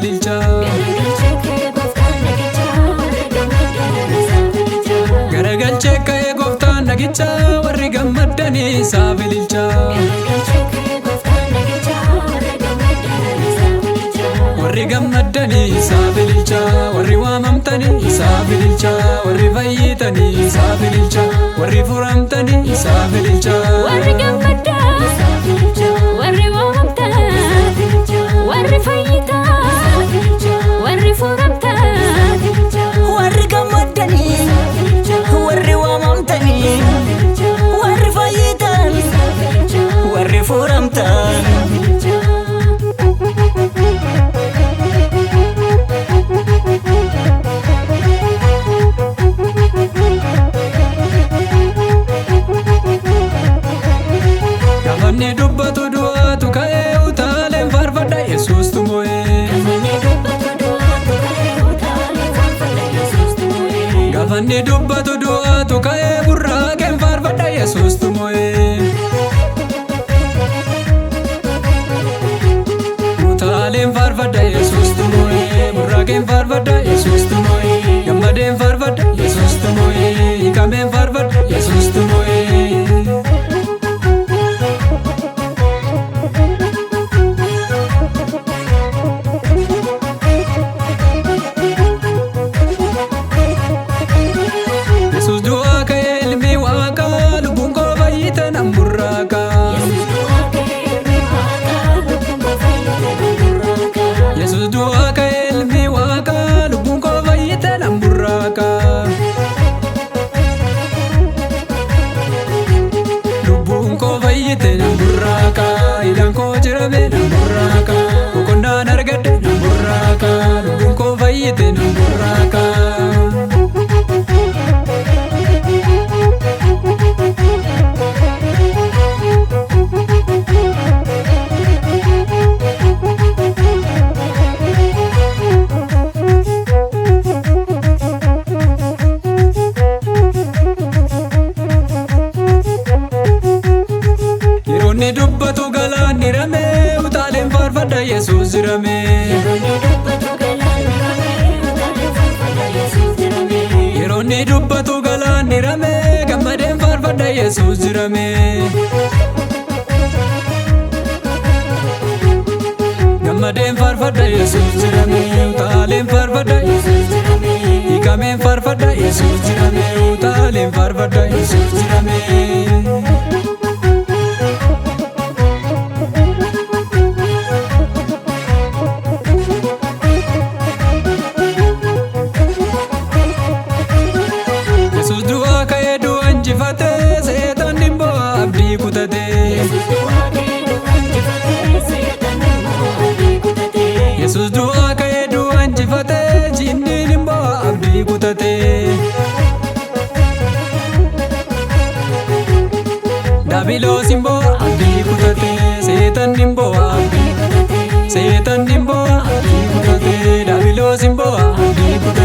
sabililcha garagalche ka'e gooftaan nagicha warri gammadani sabililcha warri gammadani sabililcha warri waamamtani sabililcha warri fayyitani sabililcha warri furamtani sabililcha warri gammadani sabililcha warri waamamtani warri fayyitani warri furamtani warri gammadani warri waamamtani warri fayyitani warri furamtani Gafanni dubbatu du'aatu ka'ee utaaleen faarfadha Yesuus tumo'ee. Gafanni dubbatu du'aatu ka'ee burraaqeen faarfadha Yesuus tumo'ee. Utaaleen faarfadha Yesuus tumo'ee burraaqeen faarfadha Yesuus tumo'ee gammadeen faarfadha Yesuus tumo'ee hiikameen faarfadha Yesuus tumo'ee. Yesuus du'aa ka'ee ilmi waaqaa lubbuun koo fayyite nan burraaqa. Yesuus du'aa ka'ee ilmi waaqaa lubbuun koo fayyite nan burraaqa. Lubbuun koo fayyite nan burraaqa hidhaan koo jirame nan burraaqa boqonnaan argadhe nan burraaqa lubbuun koo fayyite nan burraaqa. Yeroonni dubbatu galaanni ramee utaaleen faarfadha Yesuus jiramee. Yeroonni dubbatu galaanni ramee gammadeen faarfadha Yesuus jiramee. Gammadeen faarfadha Yesuus jiramee utaaleen faarfadha Yesuus jiramee hiikameen faarfadha Yesuus jiramee utaaleen faarfadha Yesuus jiramee. Yesuus du'aa ka'ee du'a injifatee seetaan dhibboo abdii kutatee. Yesuus du'aa ka'ee du'a injifatee jinni dhibboo abdii kutatee. Daabiloos dhibboo abdii kutatee seetaan dhibboo abdii kutatee seetaan dhibboo abdii kutatee daabiloos dhibboo abdii kutatee.